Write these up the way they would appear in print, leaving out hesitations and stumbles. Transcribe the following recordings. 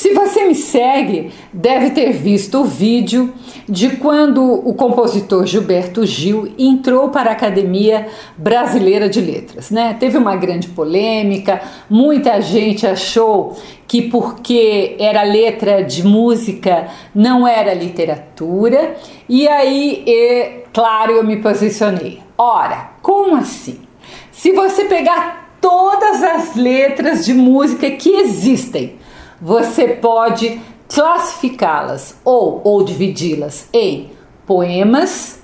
Se você me segue, deve ter visto o vídeo de quando o compositor Gilberto Gil entrou para a Academia Brasileira de Letras, né? Teve uma grande polêmica, muita gente achou que porque era letra de música não era literatura, e aí, claro, eu me posicionei. Ora, como assim? Se você pegar todas as letras de música que existem, você pode classificá-las ou dividi-las em poemas,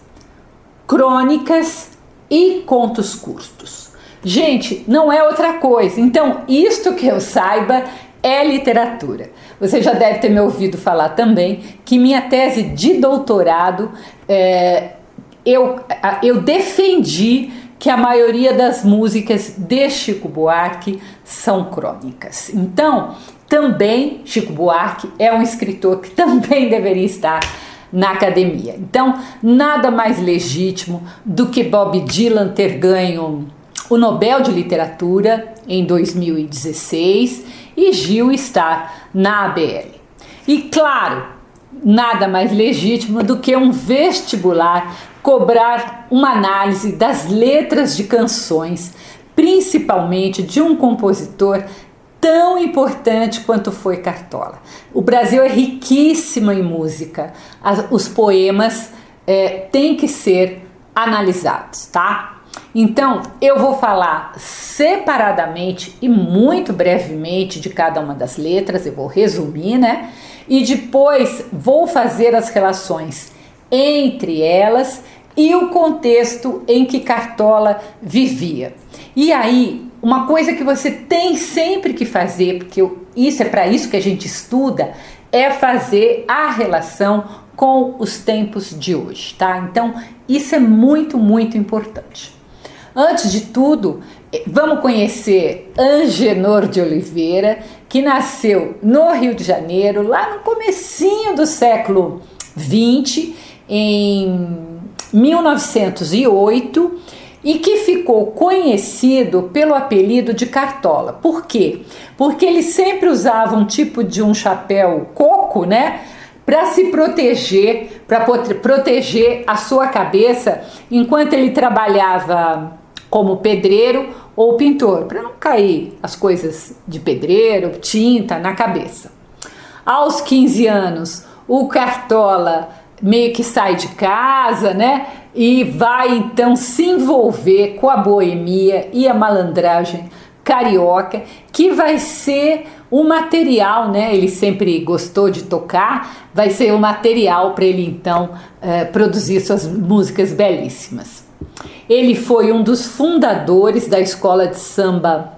crônicas e contos curtos. Gente, não é outra coisa. Então, isto que eu saiba é literatura. Você já deve ter me ouvido falar também que minha tese de doutorado, eu defendi que a maioria das músicas de Chico Buarque são crônicas. Então, também Chico Buarque é um escritor que também deveria estar na academia. Então, nada mais legítimo do que Bob Dylan ter ganho o Nobel de Literatura em 2016 e Gil estar na ABL. E claro, nada mais legítimo do que um vestibular cobrar uma análise das letras de canções, principalmente de um compositor tão importante quanto foi Cartola. O Brasil é riquíssimo em música, os poemas têm que ser analisados, tá? Então, eu vou falar separadamente e muito brevemente de cada uma das letras, eu vou resumir, né? E depois vou fazer as relações entre elas e o contexto em que Cartola vivia. E aí, uma coisa que você tem sempre que fazer, porque isso é para isso que a gente estuda, é fazer a relação com os tempos de hoje, tá? Então, isso é muito, muito importante. Antes de tudo, vamos conhecer Angenor de Oliveira, que nasceu no Rio de Janeiro, lá no comecinho do século XX, em 1908, e que ficou conhecido pelo apelido de Cartola. Por quê? Porque ele sempre usava um tipo de um chapéu coco, né? Para se proteger, para proteger a sua cabeça enquanto ele trabalhava como pedreiro ou pintor, para não cair as coisas de pedreiro, tinta na cabeça. Aos 15 anos, o Cartola meio que sai de casa, né? E vai então se envolver com a boemia e a malandragem carioca, que vai ser o material, né? Ele sempre gostou de tocar, vai ser o material para ele então produzir suas músicas belíssimas. Ele foi um dos fundadores da escola de samba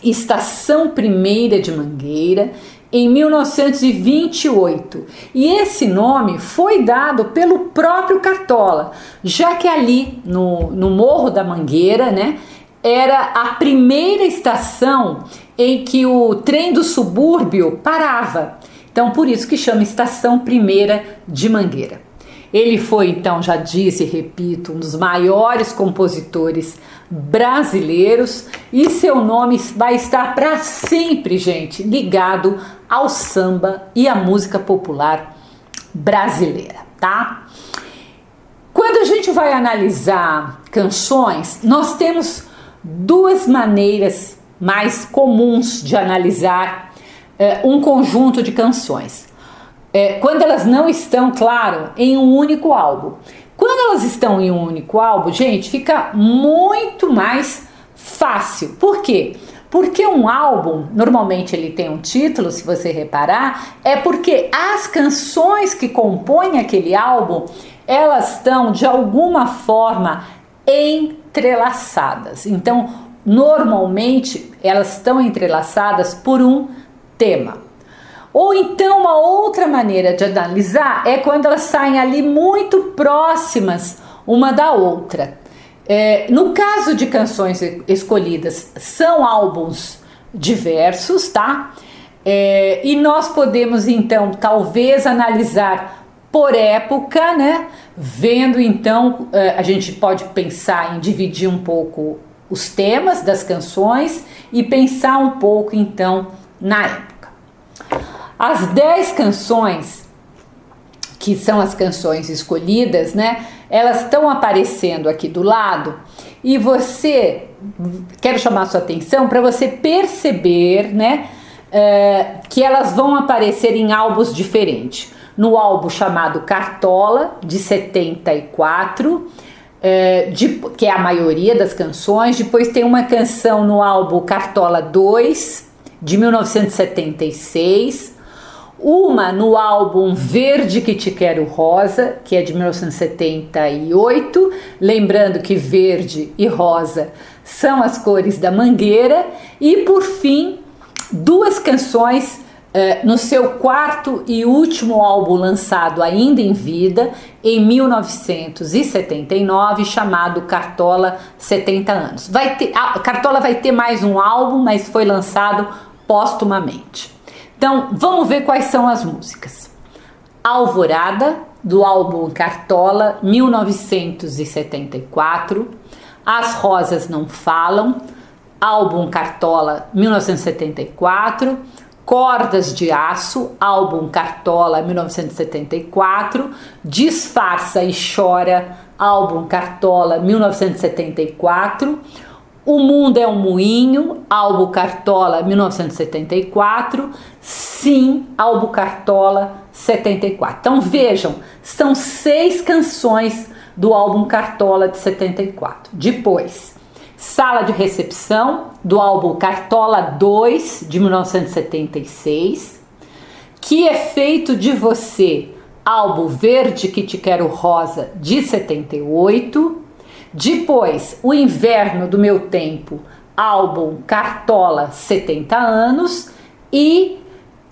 Estação Primeira de Mangueira, em 1928, e esse nome foi dado pelo próprio Cartola, já que ali no Morro da Mangueira, né, era a primeira estação em que o trem do subúrbio parava, então por isso que chama Estação Primeira de Mangueira. Ele foi, então, já disse e repito, um dos maiores compositores brasileiros, e seu nome vai estar para sempre, gente, ligado ao samba e à música popular brasileira, tá? Quando a gente vai analisar canções, nós temos duas maneiras mais comuns de analisar um conjunto de canções. Quando elas não estão, claro, em um único álbum. Quando elas estão em um único álbum, gente, fica muito mais fácil. Por quê? Porque um álbum, normalmente ele tem um título, se você reparar, é porque as canções que compõem aquele álbum, elas estão de alguma forma entrelaçadas. Então, normalmente, elas estão entrelaçadas por um tema. Ou então uma outra maneira de analisar é quando elas saem ali muito próximas uma da outra. No caso de canções escolhidas, são álbuns diversos, tá? E nós podemos então talvez analisar por época, né? Vendo então, a gente pode pensar em dividir um pouco os temas das canções e pensar um pouco então na época. As 10 canções, que são as canções escolhidas, né? Elas estão aparecendo aqui do lado e quero chamar a sua atenção para você perceber, né? Que elas vão aparecer em álbuns diferentes. No álbum chamado Cartola, de 74, que é a maioria das canções. Depois tem uma canção no álbum Cartola 2, de 1976. Uma no álbum Verde que Te Quero Rosa, que é de 1978. Lembrando que verde e rosa são as cores da mangueira. E por fim, 2 canções no seu 4º e último álbum lançado ainda em vida, em 1979, chamado Cartola 70 anos. Cartola vai ter mais um álbum, mas foi lançado póstumamente. Então, vamos ver quais são as músicas. Alvorada, do álbum Cartola, 1974. As Rosas Não Falam, álbum Cartola, 1974. Cordas de Aço, álbum Cartola, 1974. Disfarça e Chora, álbum Cartola, 1974. O Mundo é um Moinho, álbum Cartola, 1974. Sim, álbum Cartola, 74. Então vejam, são 6 canções do álbum Cartola de 74. Depois, Sala de Recepção, do álbum Cartola 2, de 1976. Que é Feito de Você, álbum Verde que Te Quero Rosa, de 78. Depois, O Inverno do Meu Tempo, álbum Cartola 70 anos. E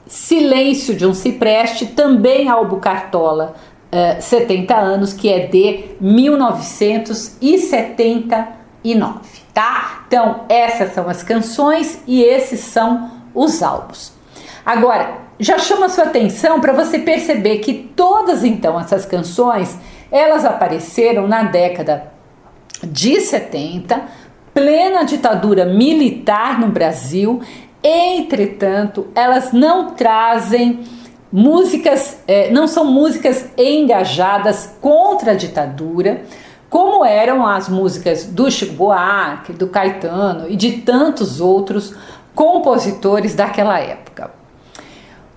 Silêncio de um Cipreste, também álbum Cartola 70 anos, que é de 1979, tá? Então, essas são as canções e esses são os álbuns. Agora, já chama a sua atenção para você perceber que todas, então, essas canções, elas apareceram na década de 70, plena ditadura militar no Brasil. Entretanto, elas não trazem músicas, não são músicas engajadas contra a ditadura, como eram as músicas do Chico Buarque, do Caetano e de tantos outros compositores daquela época.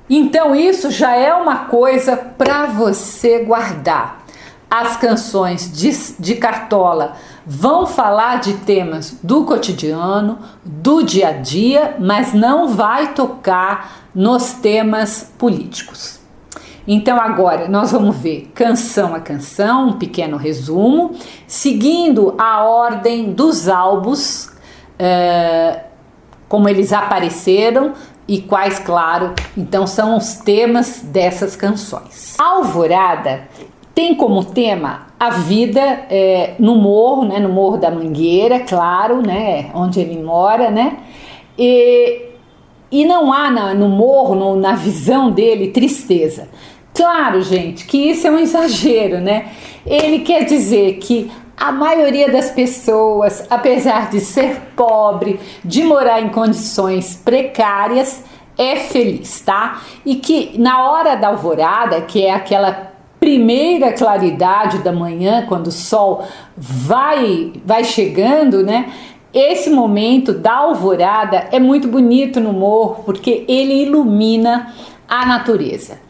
Então isso já é uma coisa para você guardar. As canções de Cartola vão falar de temas do cotidiano, do dia a dia, mas não vai tocar nos temas políticos. Então agora nós vamos ver canção a canção, um pequeno resumo, seguindo a ordem dos álbuns, como eles apareceram e quais, claro, então são os temas dessas canções. Alvorada tem como tema a vida no morro, né, no Morro da Mangueira, claro, né, onde ele mora, né, e não há no morro, na visão dele, tristeza. Claro, gente, que isso é um exagero, né? Ele quer dizer que a maioria das pessoas, apesar de ser pobre, de morar em condições precárias, é feliz, tá? E que na hora da alvorada, que é aquela primeira claridade da manhã, quando o sol vai chegando, né? Esse momento da alvorada é muito bonito no morro, porque ele ilumina a natureza.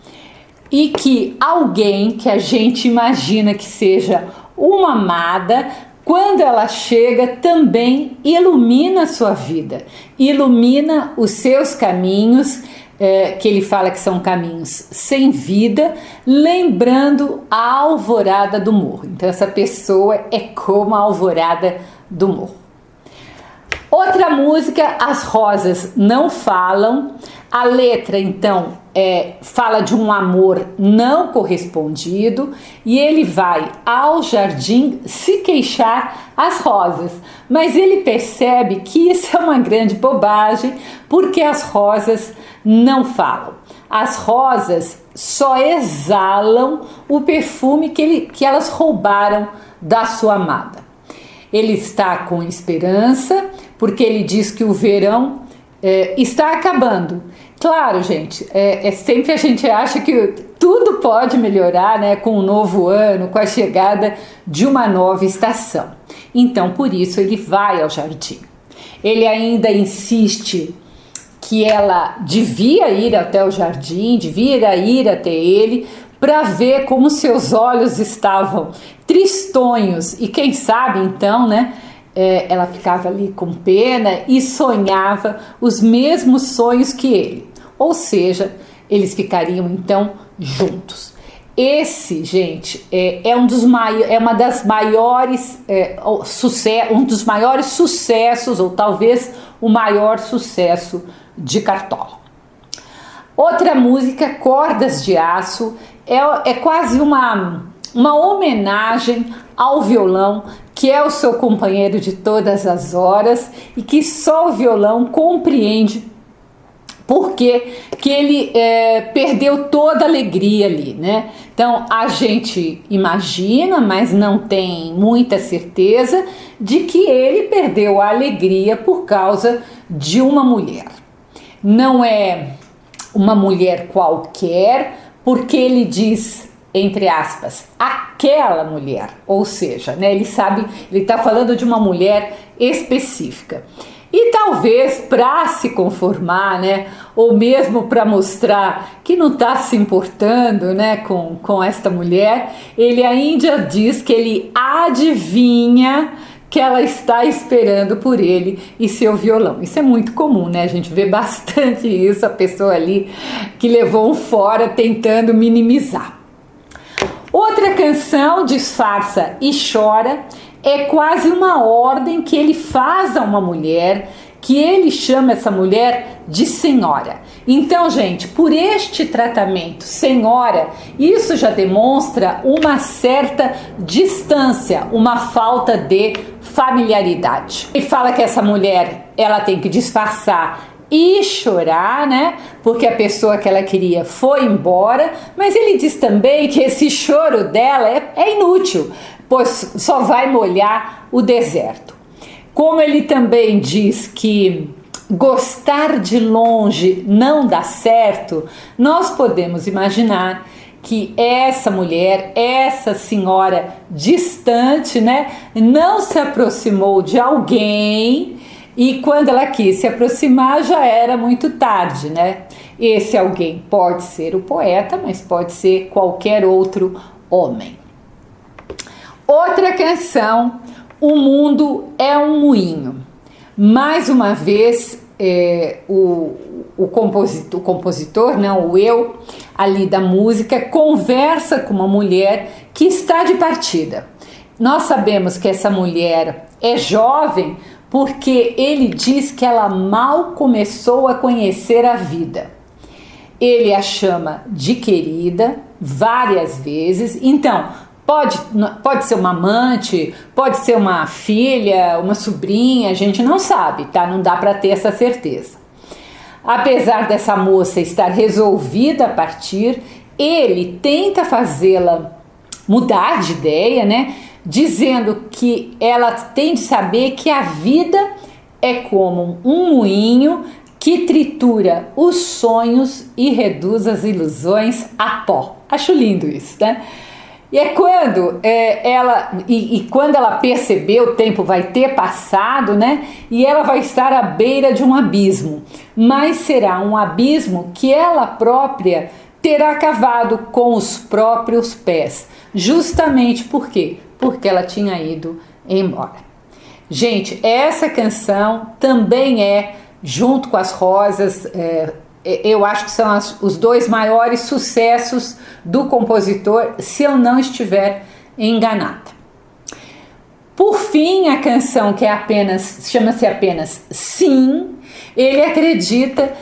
E que alguém que a gente imagina que seja uma amada, quando ela chega, também ilumina a sua vida, ilumina os seus caminhos, que ele fala que são caminhos sem vida, lembrando a alvorada do morro. Então essa pessoa é como a alvorada do morro. Outra música, As Rosas Não Falam. A letra, então, fala de um amor não correspondido e ele vai ao jardim se queixar às rosas. Mas ele percebe que isso é uma grande bobagem, porque as rosas não falam. As rosas só exalam o perfume que elas roubaram da sua amada. Ele está com esperança, porque ele diz que o verão está acabando, Claro, gente, sempre a gente acha que tudo pode melhorar, né, com o novo ano, com a chegada de uma nova estação. Então, por isso, ele vai ao jardim. Ele ainda insiste que ela devia ir até o jardim, devia ir até ele, para ver como seus olhos estavam tristonhos e quem sabe então, né, ela ficava ali com pena e sonhava os mesmos sonhos que ele, ou seja, eles ficariam então juntos. Esse, gente, um dos maiores sucessos, ou talvez o maior sucesso de Cartola. Outra música, Cordas de Aço, é quase uma homenagem ao violão, que é o seu companheiro de todas as horas e que só o violão compreende porque que ele perdeu toda a alegria ali, né? Então a gente imagina, mas não tem muita certeza de que ele perdeu a alegria por causa de uma mulher. Não é uma mulher qualquer, porque ele diz, entre aspas, aquela mulher, ou seja, né, ele está falando de uma mulher específica. E talvez para se conformar, né, ou mesmo para mostrar que não está se importando, né, com esta mulher, ele ainda diz que ele adivinha que ela está esperando por ele e seu violão. Isso é muito comum, né? A gente vê bastante isso, a pessoa ali que levou um fora tentando minimizar. Outra canção, Disfarça e Chora, é quase uma ordem que ele faz a uma mulher, que ele chama essa mulher de senhora. Então, gente, por este tratamento, senhora, isso já demonstra uma certa distância, uma falta de familiaridade. Ele fala que essa mulher, ela tem que disfarçar e chorar, né? Porque a pessoa que ela queria foi embora, mas ele diz também que esse choro dela é inútil, pois só vai molhar o deserto. Como ele também diz que gostar de longe não dá certo, nós podemos imaginar que essa mulher, essa senhora distante, né, não se aproximou de alguém e quando ela quis se aproximar já era muito tarde, né? Esse alguém pode ser o poeta, mas pode ser qualquer outro homem. Outra canção, O Mundo é um Moinho. Mais uma vez, o compositor, não, o eu ali da música, conversa com uma mulher que está de partida. Nós sabemos que essa mulher é jovem porque ele diz que ela mal começou a conhecer a vida. Ele a chama de querida várias vezes, então pode ser uma amante, pode ser uma filha, uma sobrinha, a gente não sabe, tá? Não dá para ter essa certeza. Apesar dessa moça estar resolvida a partir, ele tenta fazê-la mudar de ideia, né? Dizendo que ela tem de saber que a vida é como um moinho que tritura os sonhos e reduz as ilusões a pó. Acho lindo isso, né? E é quando quando ela perceber, o tempo vai ter passado, né? E ela vai estar à beira de um abismo, mas será um abismo que ela própria terá cavado com os próprios pés, justamente por quê? Porque ela tinha ido embora. Gente, essa canção também junto com as Rosas, eu acho que são os dois maiores sucessos do compositor, se eu não estiver enganada. Por fim, a canção que chama-se apenas Sim, ele acredita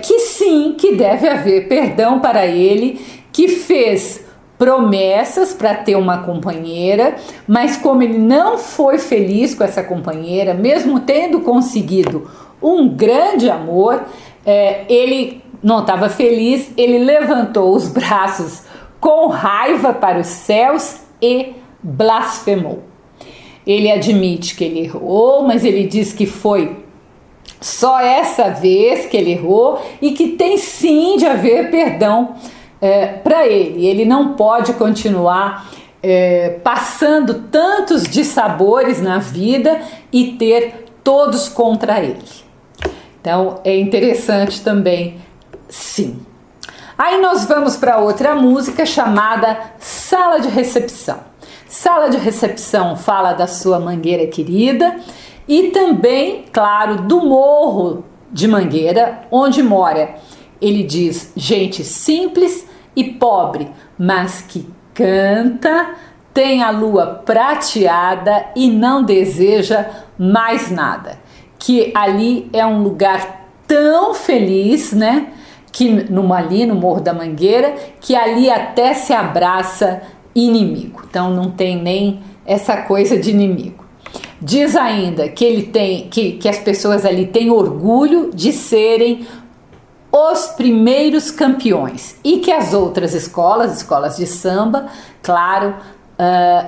que sim, que deve haver perdão para ele, que fez promessas para ter uma companheira, mas como ele não foi feliz com essa companheira, mesmo tendo conseguido um grande amor, ele não estava feliz, ele levantou os braços com raiva para os céus e blasfemou. Ele admite que ele errou, mas ele diz que foi só essa vez que ele errou e que tem sim de haver perdão para ele. Ele não pode continuar passando tantos dissabores na vida e ter todos contra ele. Então é interessante também, sim. Aí nós vamos para outra música chamada Sala de Recepção. Sala de Recepção fala da sua Mangueira querida e também, claro, do morro de Mangueira, onde mora. Ele diz gente simples e pobre, mas que canta, tem a lua prateada e não deseja mais nada. Que ali é um lugar tão feliz, né? Que ali no Morro da Mangueira, que ali até se abraça inimigo. Então não tem nem essa coisa de inimigo. Diz ainda que ele tem que as pessoas ali têm orgulho de serem os primeiros campeões e que as outras escolas de samba, claro,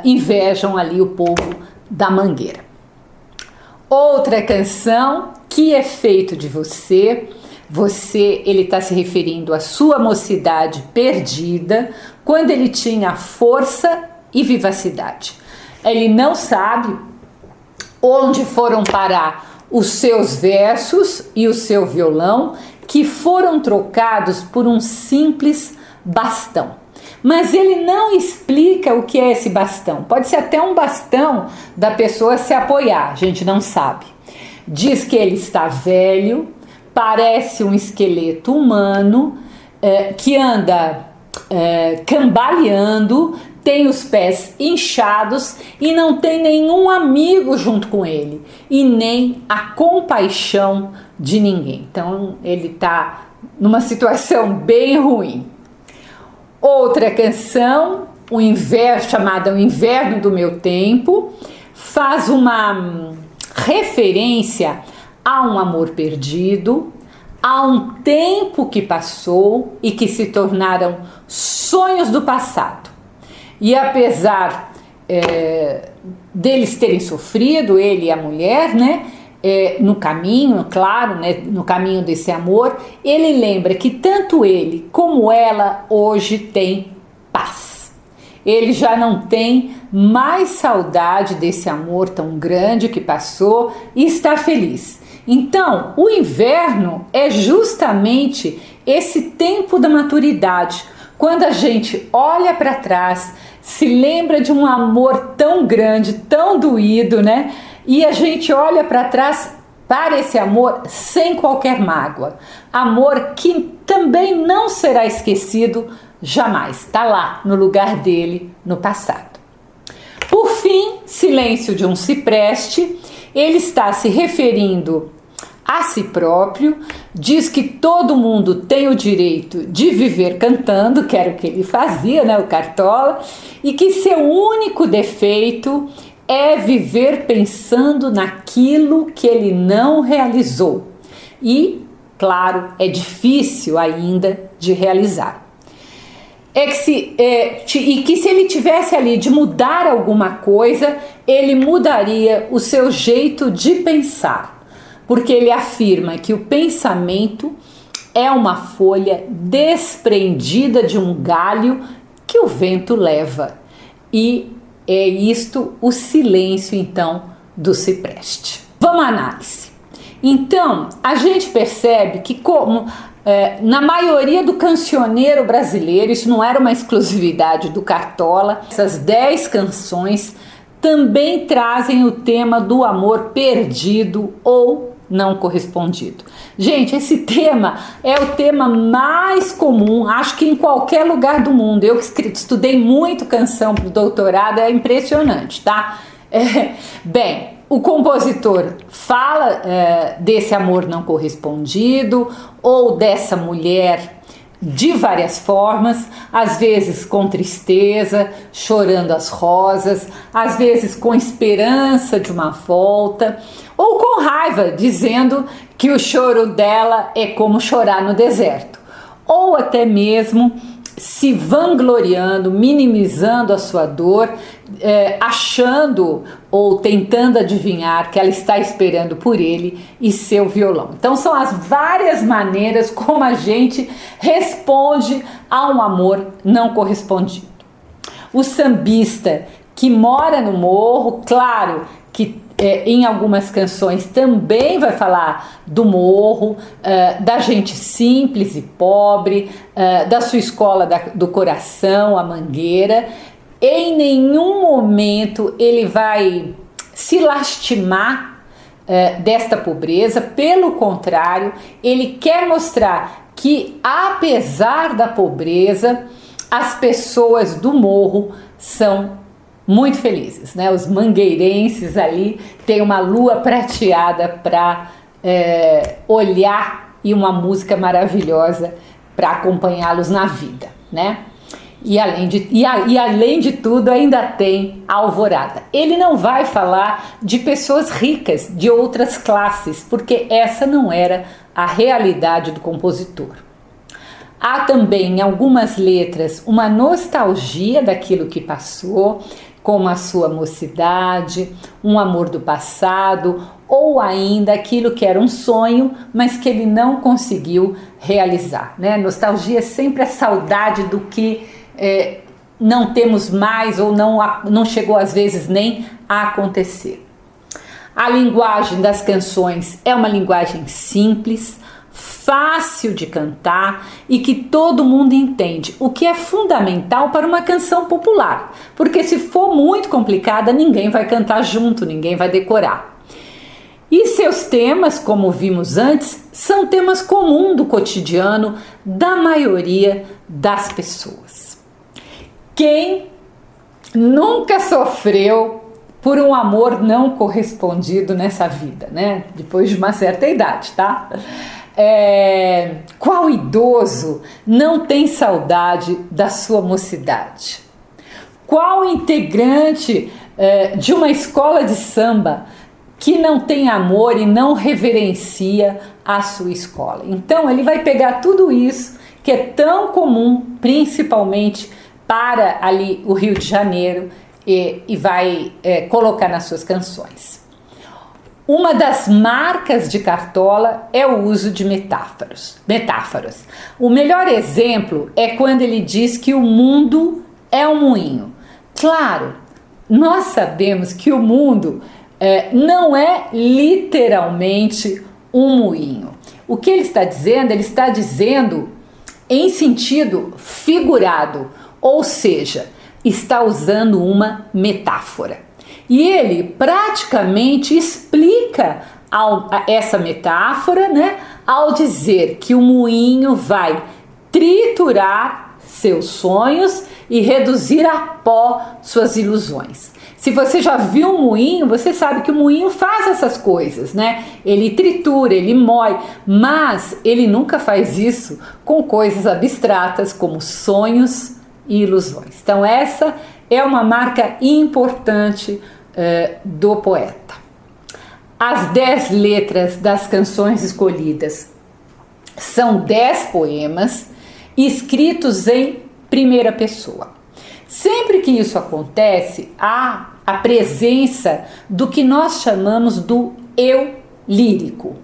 invejam ali o povo da Mangueira. Outra canção, Que é Feito de Você. Ele está se referindo à sua mocidade perdida, quando ele tinha força e vivacidade. Ele não sabe onde foram parar os seus versos e o seu violão, que foram trocados por um simples bastão. Mas ele não explica o que é esse bastão. Pode ser até um bastão da pessoa se apoiar, a gente não sabe. Diz que ele está velho, parece um esqueleto humano, que anda cambaleando, tem os pés inchados e não tem nenhum amigo junto com ele e nem a compaixão de ninguém. Então ele está numa situação bem ruim. Outra canção, chamada O Inverno do Meu Tempo, faz uma referência a um amor perdido, a um tempo que passou e que se tornaram sonhos do passado. E apesar deles terem sofrido, ele e a mulher, né, no caminho, claro, né, no caminho desse amor, ele lembra que tanto ele como ela hoje têm paz. Ele já não tem mais saudade desse amor tão grande que passou e está feliz. Então, o inverno é justamente esse tempo da maturidade, quando a gente olha para trás, se lembra de um amor tão grande, tão doído, né? E a gente olha para trás para esse amor sem qualquer mágoa. Amor que também não será esquecido jamais. Está lá no lugar dele no passado. Por fim, Silêncio de um Cipreste. Ele está se referindo a si próprio, diz que todo mundo tem o direito de viver cantando, que era o que ele fazia, né, o Cartola, e que seu único defeito é viver pensando naquilo que ele não realizou. E, claro, é difícil ainda de realizar. E que se ele tivesse ali de mudar alguma coisa, ele mudaria o seu jeito de pensar. Porque ele afirma que o pensamento é uma folha desprendida de um galho que o vento leva. E é isto o silêncio, então, do cipreste. Vamos à análise. Então, a gente percebe que na maioria do cancioneiro brasileiro, isso não era uma exclusividade do Cartola, essas 10 canções também trazem o tema do amor perdido ou não correspondido. Gente, esse tema é o tema mais comum, acho que em qualquer lugar do mundo. Eu que estudei muito canção para o doutorado, é impressionante, tá? Bem, o compositor fala desse amor não correspondido ou dessa mulher de várias formas, às vezes com tristeza, chorando as rosas, às vezes com esperança de uma volta, ou com raiva, dizendo que o choro dela é como chorar no deserto, ou até mesmo se vangloriando, minimizando a sua dor, achando ou tentando adivinhar que ela está esperando por ele e seu violão. Então são as várias maneiras como a gente responde a um amor não correspondido. O sambista que mora no morro, claro que em algumas canções também vai falar do morro, da gente simples e pobre, da sua escola do coração, a Mangueira. Em nenhum momento ele vai se lastimar desta pobreza, pelo contrário, ele quer mostrar que, apesar da pobreza, as pessoas do morro são muito felizes, né? Os mangueirenses ali têm uma lua prateada para olhar e uma música maravilhosa para acompanhá-los na vida, né? E além de tudo ainda tem a alvorada. Ele não vai falar de pessoas ricas, de outras classes, porque essa não era a realidade do compositor. Há também em algumas letras uma nostalgia daquilo que passou, como a sua mocidade, um amor do passado, ou ainda aquilo que era um sonho, mas que ele não conseguiu realizar, né? Nostalgia é sempre a saudade do que não temos mais ou não chegou às vezes nem a acontecer. A linguagem das canções é uma linguagem simples, fácil de cantar e que todo mundo entende, o que é fundamental para uma canção popular, porque se for muito complicada, ninguém vai cantar junto, ninguém vai decorar. E seus temas, como vimos antes, são temas comuns do cotidiano da maioria das pessoas. Quem nunca sofreu por um amor não correspondido nessa vida, né? Depois de uma certa idade, tá? Qual idoso não tem saudade da sua mocidade? Qual integrante de uma escola de samba que não tem amor e não reverencia a sua escola? Então ele vai pegar tudo isso que é tão comum, principalmente para ali o Rio de Janeiro, e vai colocar nas suas canções. Uma das marcas de Cartola é o uso de metáforas. O melhor exemplo é quando ele diz que o mundo é um moinho. Claro, nós sabemos que o mundo não é literalmente um moinho. O que ele está dizendo? Ele está dizendo em sentido figurado, ou seja, está usando uma metáfora. E ele praticamente explica essa metáfora, né, ao dizer que o moinho vai triturar seus sonhos e reduzir a pó suas ilusões. Se você já viu um moinho, você sabe que o moinho faz essas coisas, né? Ele tritura, ele mói, mas ele nunca faz isso com coisas abstratas como sonhos e ilusões. Então essa é uma marca importante do poeta. As 10 letras das canções escolhidas são 10 poemas escritos em primeira pessoa. Sempre que isso acontece, há a presença do que nós chamamos do eu lírico.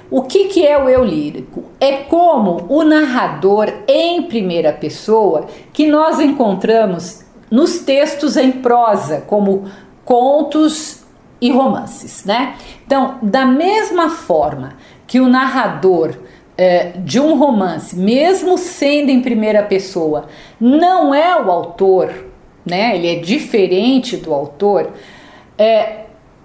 O que é o eu lírico? É como o narrador em primeira pessoa que nós encontramos nos textos em prosa, como contos e romances, né? Então, da mesma forma que o narrador de um romance, mesmo sendo em primeira pessoa, não é o autor, né? Ele é diferente do autor.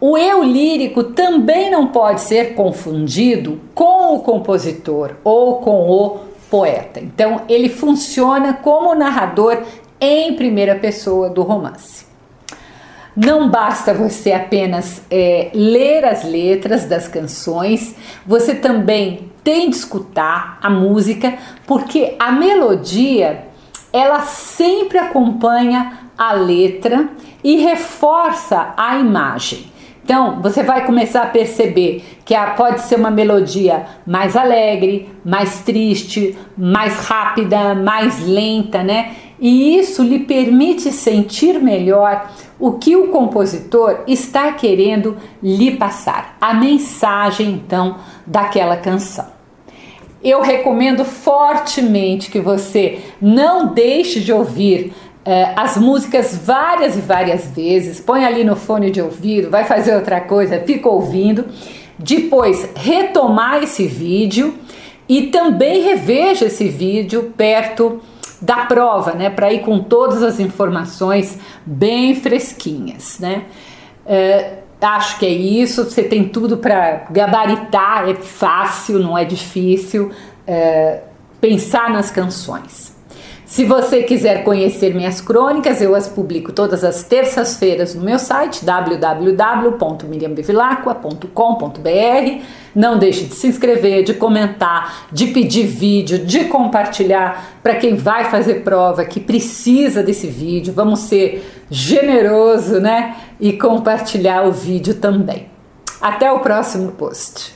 O eu lírico também não pode ser confundido com o compositor ou com o poeta. Então, ele funciona como narrador em primeira pessoa do romance. Não basta você apenas ler as letras das canções, você também tem de escutar a música, porque a melodia ela sempre acompanha a letra e reforça a imagem. Então, você vai começar a perceber que pode ser uma melodia mais alegre, mais triste, mais rápida, mais lenta, né? E isso lhe permite sentir melhor o que o compositor está querendo lhe passar, a mensagem, então, daquela canção. Eu recomendo fortemente que você não deixe de ouvir as músicas várias e várias vezes, põe ali no fone de ouvido, vai fazer outra coisa, fica ouvindo, depois retomar esse vídeo e também reveja esse vídeo perto da prova, né, para ir com todas as informações bem fresquinhas, né? Acho que é isso, você tem tudo para gabaritar, é fácil, não é difícil pensar nas canções. Se você quiser conhecer minhas crônicas, eu as publico todas as terças-feiras no meu site www.miriambevilacqua.com.br. Não deixe de se inscrever, de comentar, de pedir vídeo, de compartilhar para quem vai fazer prova, que precisa desse vídeo. Vamos ser generosos, né? E compartilhar o vídeo também. Até o próximo post.